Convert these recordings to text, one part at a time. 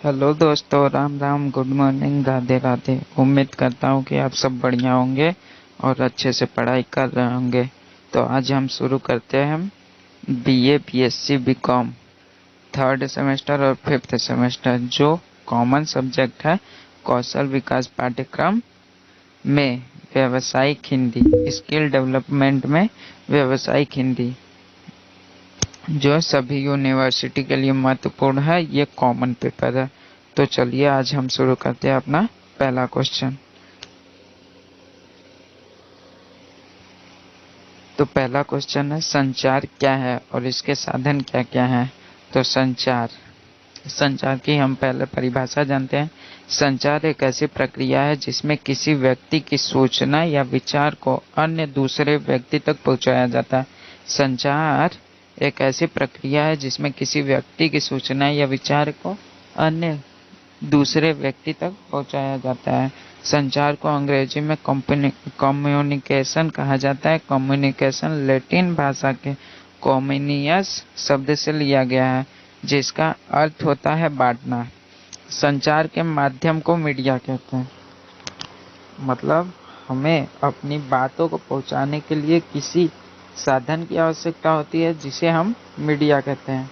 Hello दोस्तों, Ram Ram, good morning, Radhe Radhe. उम्मीद करता हूँ कि आप सब बढ़िया होंगे और अच्छे से पढ़ाई कर रहे होंगे। तो आज हम शुरू करते हैं BA BSc BCom third semester और फिफ्थ सेमेस्टर, जो कॉमन सब्जेक्ट है कौशल विकास पाठ्यक्रम में व्यावसायिक हिंदी, स्किल डेवलपमेंट में व्यावसायिक हिंदी, जो सभी यूनिवर्सिटी के लिए महत्वपूर्ण है। ये कॉमन पेपर है। तो चलिए आज हम शुरू करते हैं अपना पहला क्वेश्चन। तो पहला क्वेश्चन है, संचार क्या है और इसके साधन क्या क्या हैं। तो संचार की हम पहले परिभाषा जानते हैं। संचार एक ऐसी प्रक्रिया है जिसमें किसी व्यक्ति की सूचना या विचार को अन्य दूसरे व्यक्ति तक पहुंचाया जाता है। संचार एक ऐसी प्रक्रिया है जिसमें किसी व्यक्ति की सूचना या विचार को अन्य दूसरे व्यक्ति तक पहुंचाया जाता है। संचार को अंग्रेजी में कम्युनिकेशन कहा जाता है। कम्युनिकेशन लैटिन भाषा के कम्युनियस शब्द से लिया गया है, जिसका अर्थ होता है बांटना। संचार के माध्यम को मीडिया कहते हैं। मतलब हमें अपनी बातों को पहुंचाने के लिए किसी साधन की आवश्यकता होती है, जिसे हम मीडिया कहते हैं।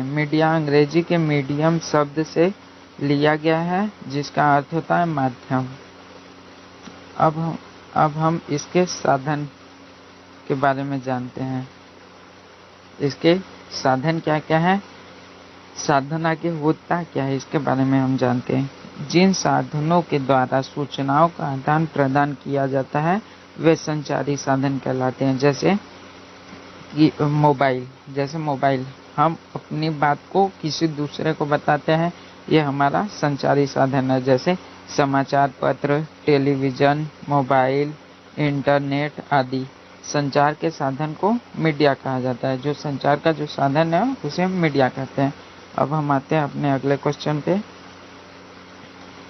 मीडिया अंग्रेजी के मीडियम शब्द से लिया गया है, जिसका अर्थ होता है माध्यम। अब हम इसके साधन के बारे में जानते हैं। इसके साधन क्या क्या है, साधन आगे होता क्या है, इसके बारे में हम जानते हैं। जिन साधनों के द्वारा सूचनाओं का आदान प्रदान किया जाता है वे संचारी साधन कहलाते हैं। जैसे मोबाइल हम अपनी बात को किसी दूसरे को बताते हैं, ये हमारा संचारी साधन है। जैसे समाचार पत्र, टेलीविज़न, मोबाइल, इंटरनेट आदि। संचार के साधन को मीडिया कहा जाता है। जो संचार का जो साधन है उसे हम मीडिया कहते हैं। अब हम आते हैं अपने अगले क्वेश्चन पे।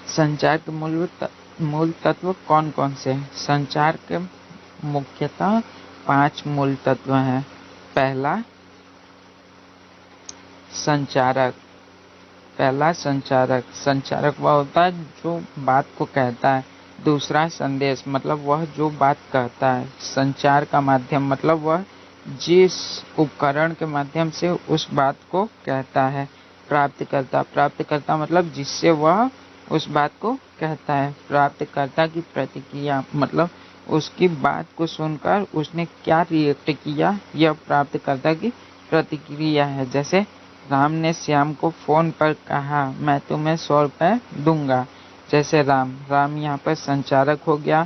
संचार के मूल तत्व कौन कौन से हैं। संचार के मुख्यतः 5 मूल तत्व हैं। पहला संचारक वह होता है जो बात को कहता है। दूसरा संदेश, मतलब वह जो बात कहता है। संचार का माध्यम, मतलब वह जिस उपकरण के माध्यम से उस बात को कहता है। प्राप्तकर्ता मतलब जिससे वह उस बात को कहता है। प्राप्तकर्ता की प्रतिक्रिया, मतलब उसकी बात को सुनकर उसने क्या रिएक्ट किया, यह प्राप्तकर्ता की प्रतिक्रिया है। जैसे राम ने श्याम को फोन पर कहा, मैं तुम्हें 100 रुपये दूंगा। जैसे राम यहाँ पर संचारक हो गया।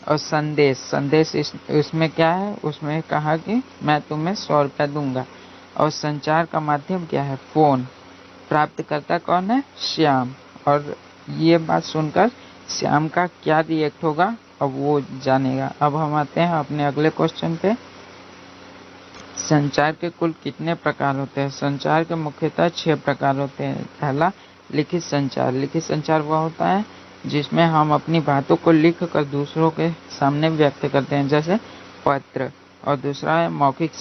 और संदेश इसमें क्या है, उसमें कहा कि मैं तुम्हें 100 रुपये दूंगा। और संचार का माध्यम क्या है, फोन। प्राप्तकर्ता कौन है, श्याम। और ये बात सुनकर श्याम का क्या रिएक्ट होगा, अब वो जानेगा। अब हम आते हैं अपने अगले क्वेश्चन पे। संचार के कुल कितने प्रकार होते हैं। संचार के मुख्यतः 6 प्रकार होते हैं। पहला लिखित संचार वह होता है जिसमें हम अपनी बातों को लिख कर दूसरों के सामने व्यक्त करते हैं, जैसे पत्र। और दूसरा है मौखिक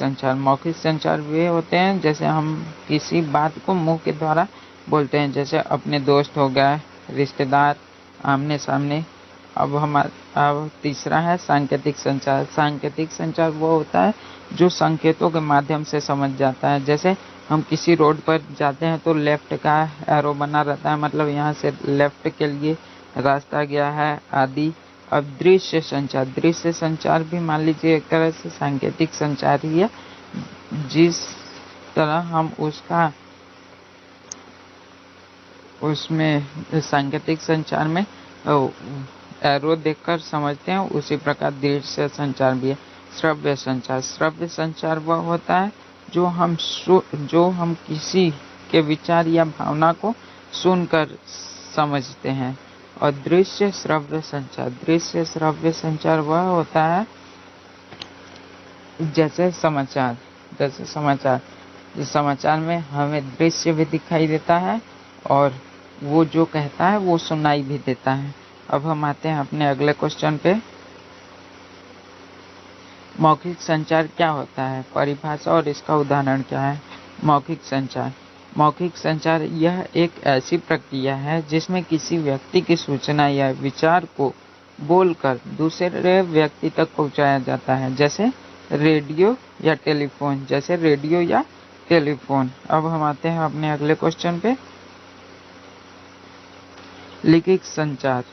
संचार वे होते हैं जैसे हम किसी बात को मुंह के द्वारा बोलते हैं, जैसे अपने दोस्त हो गए, रिश्तेदार, आमने सामने। अब तीसरा है सांकेतिक संचार वो होता है जो संकेतों के माध्यम से समझ जाता है। जैसे हम किसी रोड पर जाते हैं तो लेफ्ट का एरो बना रहता है, मतलब यहाँ से लेफ्ट के लिए रास्ता गया है आदि। अब दृश्य संचार भी मान लीजिए एक तरह से सांकेतिक संचार ही है। जिस तरह हम उसमें सांकेतिक संचार में एरो देखकर समझते हैं, उसी प्रकार दृश्य संचार भी है। श्रव्य संचार वह होता है जो हम किसी के विचार या भावना को सुनकर समझते हैं। और दृश्य श्रव्य संचार वह होता है जैसे समाचार में हमें दृश्य भी दिखाई देता है और वो जो कहता है वो सुनाई भी देता है। अब हम आते हैं अपने अगले क्वेश्चन पे। मौखिक संचार क्या होता है, परिभाषा और इसका उदाहरण क्या है। मौखिक संचार। मौखिक संचार यह एक ऐसी प्रक्रिया है जिसमें किसी व्यक्ति की सूचना या विचार को बोलकर दूसरे व्यक्ति तक पहुंचाया जाता है, जैसे रेडियो या टेलीफोन। अब हम आते हैं अपने अगले क्वेश्चन पे। लिखित संचार।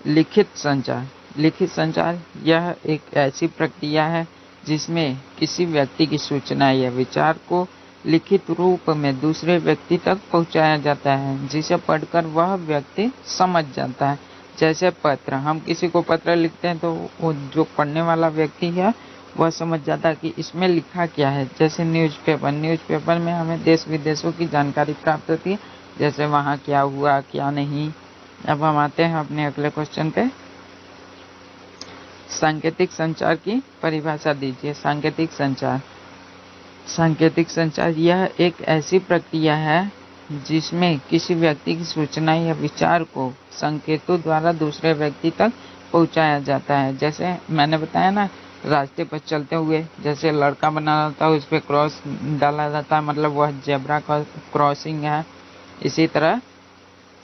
लिखित संचार यह एक ऐसी प्रक्रिया है जिसमें किसी व्यक्ति की सूचना या विचार को लिखित रूप में दूसरे व्यक्ति तक पहुंचाया जाता है, जिसे पढ़कर वह व्यक्ति समझ जाता है। जैसे पत्र, हम किसी को पत्र लिखते हैं तो वो जो पढ़ने वाला व्यक्ति है वह समझ जाता है कि इसमें लिखा क्या है। जैसे न्यूज़पेपर में हमें देश विदेशों की जानकारी प्राप्त होती है, जैसे वहाँ क्या हुआ क्या नहीं। अब हम आते हैं अपने अगले क्वेश्चन पे। सांकेतिक संचार की परिभाषा दीजिए। सांकेतिक संचार यह एक ऐसी प्रक्रिया है जिसमें किसी व्यक्ति की सूचना या विचार को संकेतों द्वारा दूसरे व्यक्ति तक पहुंचाया जाता है। जैसे मैंने बताया ना, रास्ते पर चलते हुए जैसे लड़का बना रहता है उस पर क्रॉस डाला जाता है, मतलब वह जेब्रा क्रॉसिंग है। इसी तरह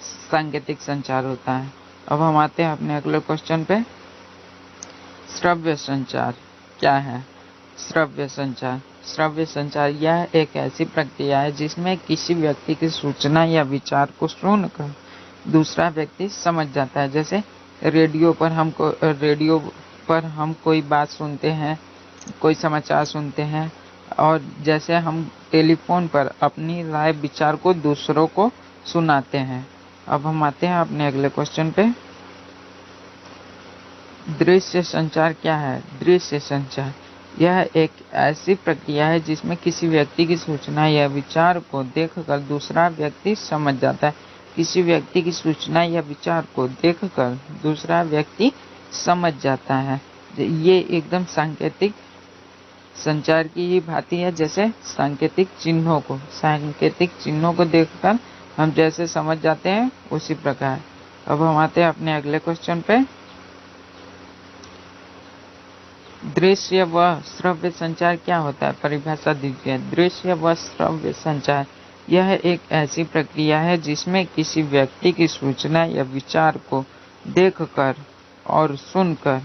सांकेतिक संचार होता है। अब हम आते हैं अपने अगले क्वेश्चन पे। श्रव्य संचार क्या है? श्रव्य संचार यह एक ऐसी प्रक्रिया है जिसमें किसी व्यक्ति की सूचना या विचार को सुनकर दूसरा व्यक्ति समझ जाता है। जैसे रेडियो पर हम कोई बात सुनते हैं, कोई समाचार सुनते हैं, और जैसे हम टेलीफोन पर अपनी राय विचार को दूसरों को सुनाते हैं। अब हम आते हैं अपने अगले क्वेश्चन पे। दृश्य संचार क्या है? दृश्य संचार यह एक ऐसी प्रक्रिया है जिसमें किसी व्यक्ति की सूचना या विचार को देखकर दूसरा व्यक्ति समझ जाता है। किसी व्यक्ति की सूचना या विचार को देखकर दूसरा व्यक्ति समझ जाता है। ये एकदम सांकेतिक संचार की ही भांति है। जैसे सांकेतिक चिन्हों को देखकर हम जैसे समझ जाते हैं उसी प्रकार। अब हम आते हैं अपने अगले क्वेश्चन पे। दृश्य व श्रव्य संचार क्या होता है? परिभाषा दीजिए। दृश्य व श्रव्य संचार यह एक ऐसी प्रक्रिया है जिसमें किसी व्यक्ति की सूचना या विचार को देखकर और सुनकर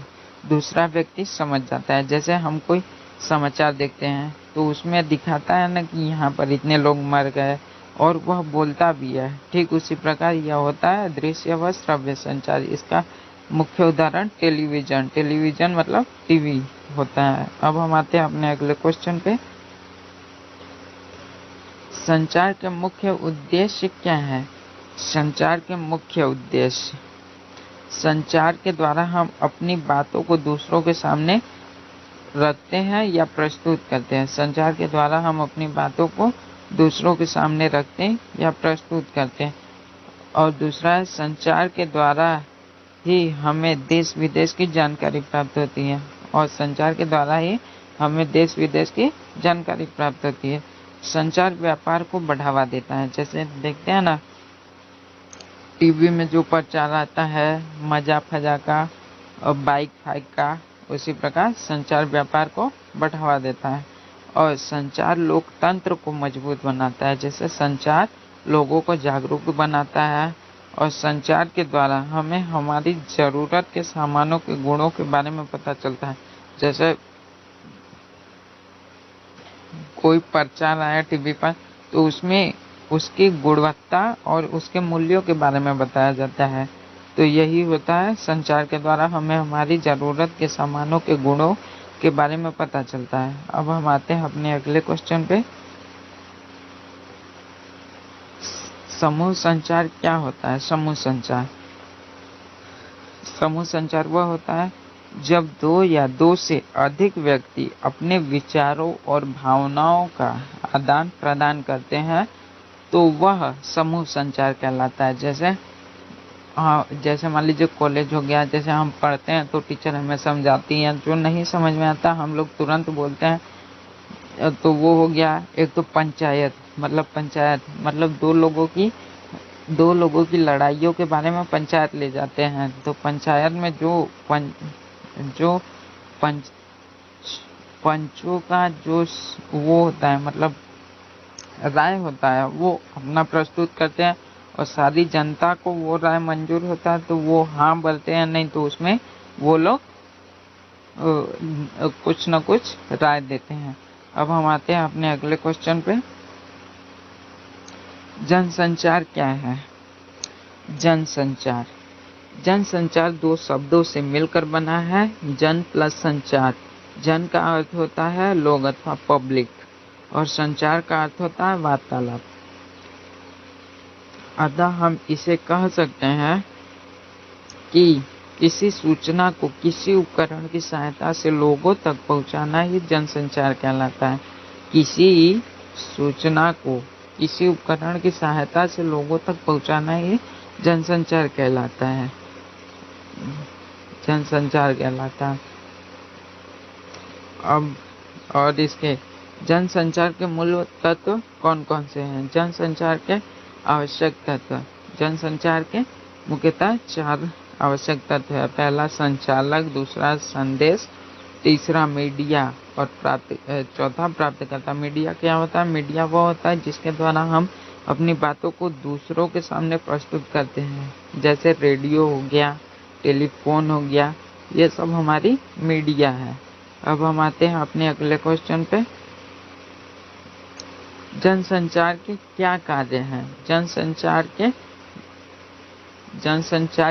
दूसरा व्यक्ति समझ जाता है। जैसे हम कोई समाचार देखते हैं तो उसमें दिखाता है ना कि यहाँ पर इतने लोग मर गए, और वह बोलता भी है। ठीक उसी प्रकार यह होता है दृश्य व श्रव्य संचार। इसका मुख्य उदाहरण टेलीविजन मतलब टीवी होता है। अब हम आते हैं अपने अगले क्वेश्चन पे। संचार के मुख्य उद्देश्य क्या है? संचार के मुख्य उद्देश्य, संचार के द्वारा हम अपनी बातों को दूसरों के सामने रखते हैं या प्रस्तुत करते हैं। संचार के द्वारा हम अपनी बातों को दूसरों के सामने रखते हैं या प्रस्तुत करते हैं। और दूसरा है, संचार के द्वारा ही हमें देश विदेश की जानकारी प्राप्त होती है, और संचार के द्वारा ही हमें देश विदेश की जानकारी प्राप्त होती है। संचार व्यापार को बढ़ावा देता है। जैसे देखते हैं ना टीवी में जो प्रचार आता है मजा फजा का और बाइक फाइक का, उसी प्रकार संचार व्यापार को बढ़ावा देता है। और संचार लोकतंत्र को मजबूत बनाता है। जैसे संचार लोगों को जागरूक बनाता है, और संचार के द्वारा हमें हमारी ज़रूरत के सामानों के गुणों के बारे में पता चलता है। जैसे कोई प्रचार आया टीवी पर तो उसमें उसकी गुणवत्ता और उसके मूल्यों के बारे में बताया जाता है। तो यही होता है, संचार के द्वारा हमें हमारी ज़रूरत के सामानों के गुणों के बारे में पता चलता है। अब हम आते हैं अपने अगले क्वेश्चन पे। समूह संचार क्या होता है? समूह संचार वह होता है जब दो या दो से अधिक व्यक्ति अपने विचारों और भावनाओं का आदान प्रदान करते हैं तो वह समूह संचार कहलाता है। जैसे मान लीजिए कॉलेज हो गया, जैसे हम पढ़ते हैं तो टीचर हमें समझाती हैं, जो नहीं समझ में आता हम लोग तुरंत बोलते हैं, तो वो हो गया। एक तो पंचायत मतलब दो लोगों की लड़ाइयों के बारे में पंचायत ले जाते हैं। तो पंचायत में पंचों का जो वो होता है, मतलब राय होता है वो अपना प्रस्तुत करते हैं और सारी जनता को वो राय मंजूर होता है तो वो हाँ बोलते हैं, नहीं तो उसमें वो लोग कुछ न कुछ राय देते हैं। अब हम आते हैं अपने अगले क्वेश्चन पे। जनसंचार क्या है? जनसंचार जनसंचार दो शब्दों से मिलकर बना है, जन प्लस संचार। जन का अर्थ होता है लोग अथवा पब्लिक और संचार का अर्थ होता है वार्तालाप। अतः हम इसे कह सकते हैं कि किसी सूचना को किसी उपकरण की सहायता से लोगों तक पहुंचाना ही जनसंचार कहलाता है। किसी सूचना को किसी उपकरण की सहायता से लोगों तक पहुंचाना ही जनसंचार कहलाता है। जनसंचार कहलाता है। अब और इसके जनसंचार के मूल तत्व कौन कौन से हैं? जनसंचार के आवश्यक तत्व। जनसंचार के मुख्यतः 4 आवश्यक तत्व है। पहला संचालक, दूसरा संदेश, तीसरा मीडिया और चौथा प्राप्तकर्ता। मीडिया क्या होता है? मीडिया वो होता है जिसके द्वारा हम अपनी बातों को दूसरों के सामने प्रस्तुत करते हैं, जैसे रेडियो हो गया, टेलीफोन हो गया, ये सब हमारी मीडिया है। अब हम आते हैं अपने अगले क्वेश्चन पे। जनसंचार के क्या कार्य हैं? जनसंचार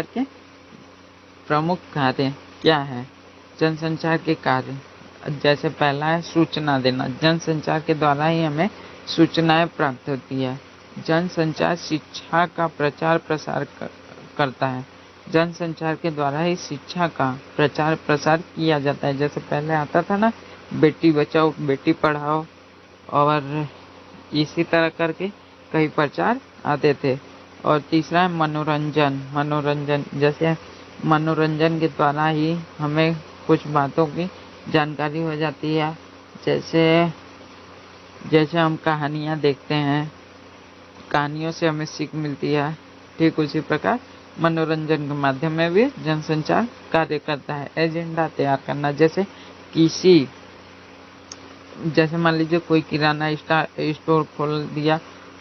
के प्रमुख कार्य क्या है? जनसंचार के कार्य, जैसे पहला है सूचना देना। जनसंचार के द्वारा ही हमें सूचनाएं प्राप्त होती है। जनसंचार शिक्षा का प्रचार प्रसार करता है। जनसंचार के द्वारा ही शिक्षा का प्रचार प्रसार किया जाता है। जैसे पहले आता था ना, बेटी बचाओ बेटी पढ़ाओ, और इसी तरह करके कई प्रचार आते थे। और तीसरा है मनोरंजन। जैसे मनोरंजन के द्वारा ही हमें कुछ बातों की जानकारी हो जाती है। जैसे हम कहानियाँ देखते हैं, कहानियों से हमें सीख मिलती है। ठीक उसी प्रकार मनोरंजन के माध्यम में भी जनसंचार कार्य करता है। एजेंडा तैयार करना, जैसे मान लीजिए कोई किराना स्टोर खोल दिया,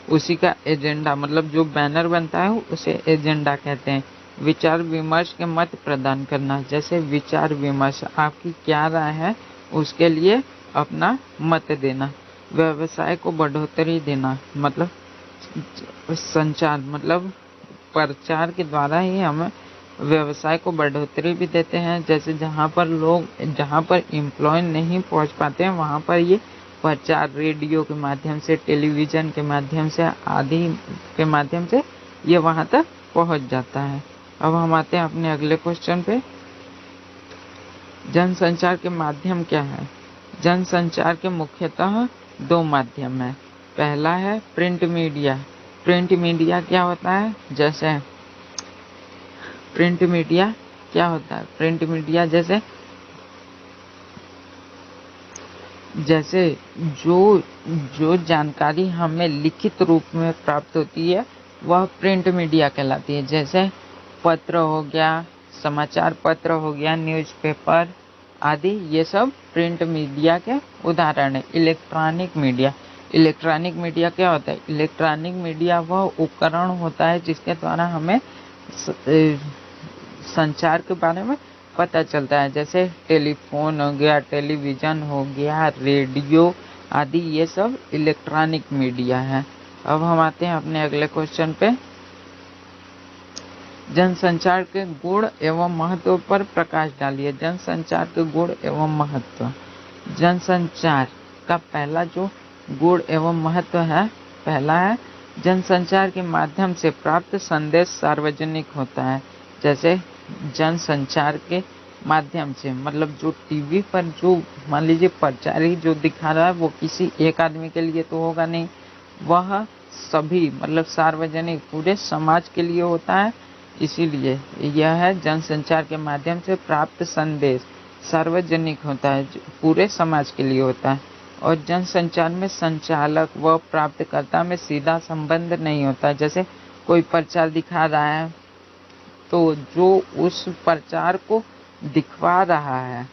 उसी का एजेंडा मतलब जो बैनर बनता है उसे एजेंडा कहते हैं। विचार विमर्श के मत प्रदान करना, जैसे विचार विमर्श आपकी क्या राय है उसके लिए अपना मत देना। व्यवसाय को बढ़ोतरी देना, मतलब संचार मतलब प्रचार के द्वारा ही हम व्यवसाय को बढ़ोतरी भी देते हैं। जैसे जहाँ पर एम्प्लॉय नहीं पहुँच पाते हैं वहाँ पर ये प्रचार रेडियो के माध्यम से, टेलीविजन के माध्यम से आदि के माध्यम से ये वहाँ तक पहुँच जाता है। अब हम आते हैं अपने अगले क्वेश्चन पे। जनसंचार के माध्यम क्या है? जनसंचार के मुख्यतः 2 माध्यम है। पहला है प्रिंट मीडिया। प्रिंट मीडिया क्या होता है? प्रिंट मीडिया क्या होता है? प्रिंट मीडिया जैसे जो जानकारी हमें लिखित रूप में प्राप्त होती है वह प्रिंट मीडिया कहलाती है। जैसे पत्र हो गया, समाचार पत्र हो गया, न्यूज़पेपर आदि, ये सब प्रिंट मीडिया के उदाहरण है। इलेक्ट्रॉनिक मीडिया क्या होता है? इलेक्ट्रॉनिक मीडिया वह उपकरण होता है जिसके द्वारा हमें संचार के बारे में पता चलता है। जैसे टेलीफोन हो गया, टेलीविज़न हो गया, रेडियो आदि, ये सब इलेक्ट्रॉनिक मीडिया है। अब हम आते हैं अपने अगले क्वेश्चन पे। जनसंचार के गुण एवं महत्व पर प्रकाश डालिए। जनसंचार के गुण एवं महत्व। जनसंचार का पहला जो गुण एवं महत्व है, पहला है जनसंचार के माध्यम से प्राप्त संदेश सार्वजनिक होता है। जैसे जनसंचार के माध्यम से मतलब जो टीवी पर जो मान लीजिए प्रचार ही जो दिखा रहा है वो किसी एक आदमी के लिए तो होगा नहीं, वह सभी मतलब सार्वजनिक पूरे समाज के लिए होता है। इसीलिए यह है जनसंचार के माध्यम से प्राप्त संदेश सार्वजनिक होता है, पूरे समाज के लिए होता है। और जनसंचार में संचालक व प्राप्तकर्ता में सीधा संबंध नहीं होता। जैसे कोई प्रचार दिखा रहा है तो जो उस प्रचार को दिखवा रहा है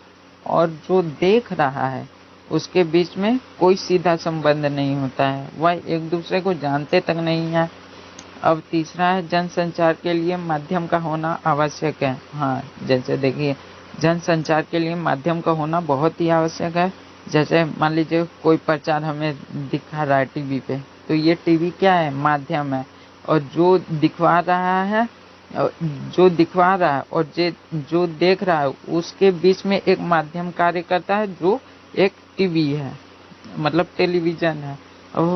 और जो देख रहा है उसके बीच में कोई सीधा संबंध नहीं होता है, वह एक दूसरे को जानते तक नहीं है। अब तीसरा है जनसंचार के लिए माध्यम का होना आवश्यक है। हाँ, जैसे देखिए जनसंचार के लिए माध्यम का होना बहुत ही आवश्यक है। जैसे मान लीजिए कोई प्रचार हमें दिखा रहा है टीवी पे, तो ये टीवी क्या है, माध्यम है। और जो दिखवा रहा है और जो देख रहा है उसके बीच में एक माध्यम कार्य करता है जो एक टीवी है, मतलब टेलीविजन है। अब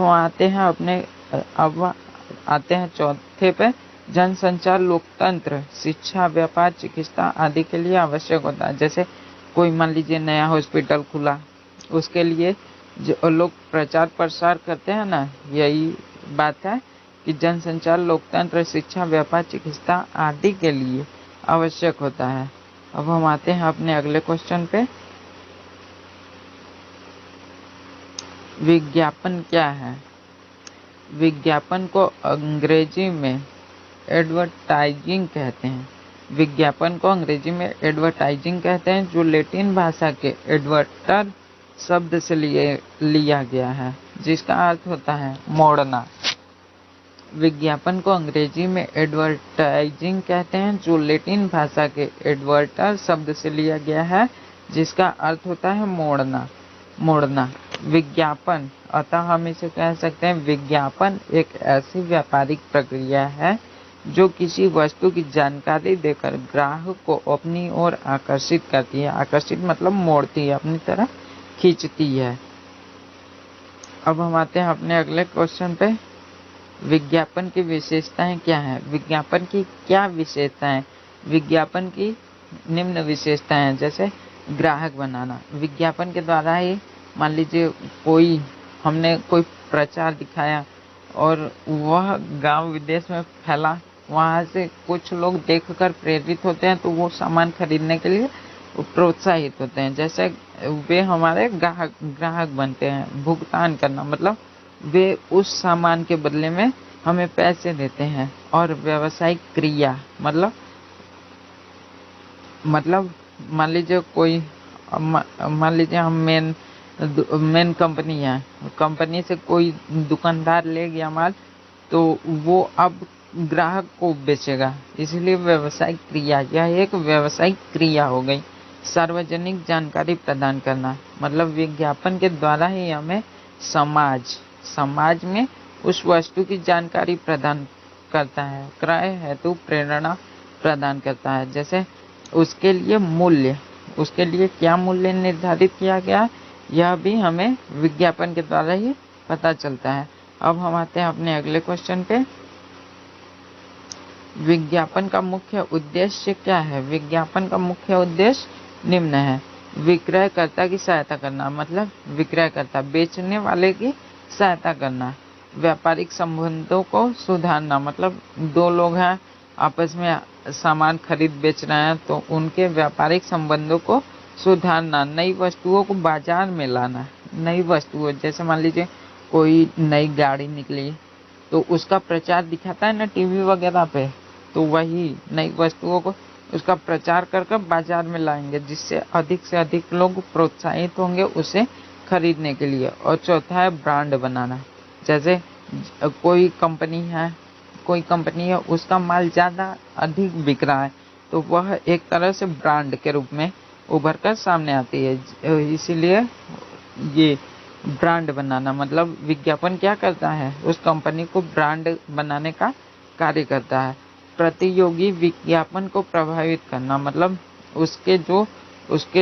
आते हैं चौथे पे, जनसंचार लोकतंत्र, शिक्षा, व्यापार, चिकित्सा आदि के लिए आवश्यक होता है। जैसे कोई मान लीजिए नया हॉस्पिटल खुला, उसके लिए जो लोग प्रचार प्रसार करते हैं ना, यही बात है कि जनसंचार लोकतंत्र, शिक्षा, व्यापार, चिकित्सा आदि के लिए आवश्यक होता है। अब हम आते हैं अपने अगले क्वेश्चन पे, विज्ञापन क्या है। विज्ञापन को अंग्रेजी में एडवर्टाइजिंग कहते हैं। विज्ञापन को अंग्रेजी में एडवर्टाइजिंग कहते हैं, जो लैटिन भाषा के एडवर्टर शब्द से लिया गया है, जिसका अर्थ होता है मोड़ना। विज्ञापन को अंग्रेजी में एडवर्टाइजिंग कहते हैं, जो लैटिन भाषा के एडवर्टर शब्द से लिया गया है, जिसका अर्थ होता है मोड़ना। विज्ञापन, अतः हम इसे कह सकते हैं, विज्ञापन एक ऐसी व्यापारिक प्रक्रिया है जो किसी वस्तु की जानकारी देकर ग्राहक को अपनी ओर आकर्षित करती है। आकर्षित मतलब मोड़ती है, अपनी तरफ खींचती है। अब हम आते हैं अपने अगले क्वेश्चन पे, विज्ञापन की विशेषताएं क्या है। विज्ञापन की क्या विशेषताएं। विज्ञापन की निम्न विशेषताएं, जैसे ग्राहक बनाना। विज्ञापन के द्वारा ही मान लीजिए हमने कोई प्रचार दिखाया और वह गांव विदेश में फैला, वहां से कुछ लोग देखकर प्रेरित होते हैं, तो वो सामान खरीदने के लिए प्रोत्साहित होते हैं। जैसे वे हमारे ग्राहक बनते हैं। भुगतान करना मतलब वे उस सामान के बदले में हमें पैसे देते हैं। और व्यावसायिक क्रिया मतलब मान लीजिए हम मेन कंपनी है, कंपनी से कोई दुकानदार ले गया माल, तो वो अब ग्राहक को बेचेगा, इसलिए व्यावसायिक क्रिया, यह एक व्यावसायिक क्रिया हो गई। सार्वजनिक जानकारी प्रदान करना मतलब विज्ञापन के द्वारा ही हमें समाज में उस वस्तु की जानकारी प्रदान करता है। क्रय हेतु प्रेरणा प्रदान करता है। जैसे उसके लिए क्या मूल्य निर्धारित किया गया, यह भी हमें विज्ञापन के द्वारा ही पता चलता है। अब हम आते हैं अपने अगले क्वेश्चन पे, विज्ञापन का मुख्य उद्देश्य क्या है। विज्ञापन का मुख्य उद्देश्य निम्न है, विक्रयकर्ता की सहायता करना मतलब विक्रयकर्ता, बेचने वाले की सहायता करना। व्यापारिक संबंधों को सुधारना मतलब दो लोग हैं, आपस में सामान खरीद बेच रहे हैं, तो उनके व्यापारिक संबंधों को सुधारना। नई वस्तुओं को बाजार में लाना। नई वस्तुओं, जैसे मान लीजिए कोई नई गाड़ी निकली, तो उसका प्रचार दिखाता है ना टीवी वगैरह पे, तो वही नई वस्तुओं को उसका प्रचार कर बाजार में लाएंगे, जिससे अधिक से अधिक लोग प्रोत्साहित होंगे उसे खरीदने के लिए। और चौथा है ब्रांड बनाना। जैसे कोई कंपनी है, उसका माल ज़्यादा अधिक बिक रहा है, तो वह एक तरह से ब्रांड के रूप में उभर कर सामने आती है। इसीलिए ये ब्रांड बनाना मतलब विज्ञापन क्या करता है, उस कंपनी को ब्रांड बनाने का कार्य करता है। प्रतियोगी विज्ञापन को प्रभावित करना मतलब उसके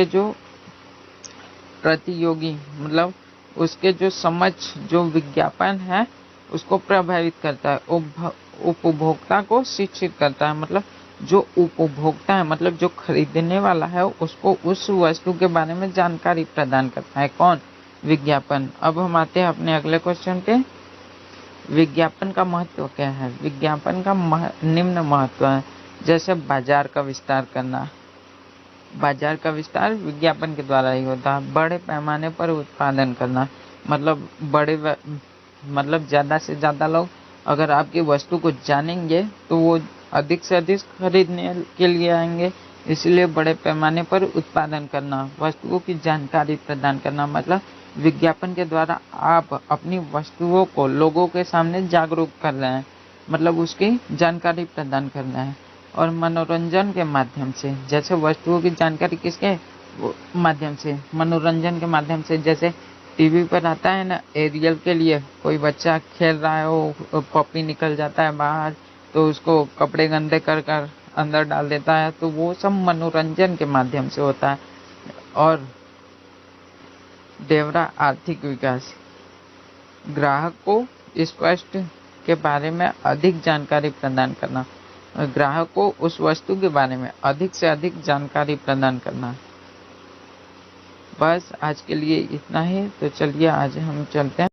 जो प्रतियोगी मतलब उसके जो विज्ञापन है उसको प्रभावित करता है। उपभोक्ता को शिक्षित करता है मतलब जो उपभोक्ता है मतलब जो खरीदने वाला है उसको उस वस्तु के बारे में जानकारी प्रदान करता है। कौन? विज्ञापन। अब हम आते हैं अपने अगले क्वेश्चन पे, विज्ञापन का महत्व क्या है। विज्ञापन का निम्न महत्व है, जैसे बाजार का विस्तार करना। बाजार का विस्तार विज्ञापन के द्वारा ही होता है। बड़े पैमाने पर उत्पादन करना मतलब ज़्यादा से ज़्यादा लोग अगर आपकी वस्तु को जानेंगे तो वो अधिक से अधिक खरीदने के लिए आएंगे, इसलिए बड़े पैमाने पर उत्पादन करना। वस्तुओं की जानकारी प्रदान करना मतलब विज्ञापन के द्वारा आप अपनी वस्तुओं को लोगों के सामने जागरूक कर रहे हैं, मतलब उसकी जानकारी प्रदान कर रहे हैं। और मनोरंजन के माध्यम से, जैसे वस्तुओं की जानकारी किसके माध्यम से, मनोरंजन के माध्यम से। जैसे टीवी पर आता है ना, एरियल के लिए कोई बच्चा खेल रहा है, वो पॉपी निकल जाता है बाहर, तो उसको कपड़े गंदे कर कर अंदर डाल देता है, तो वो सब मनोरंजन के माध्यम से होता है। और देवरा आर्थिक विकास, ग्राहक को स्पष्ट के बारे में अधिक जानकारी प्रदान करना, ग्राहक को उस वस्तु के बारे में अधिक से अधिक जानकारी प्रदान करना। बस आज के लिए इतना ही। तो चलिए आज हम चलते हैं।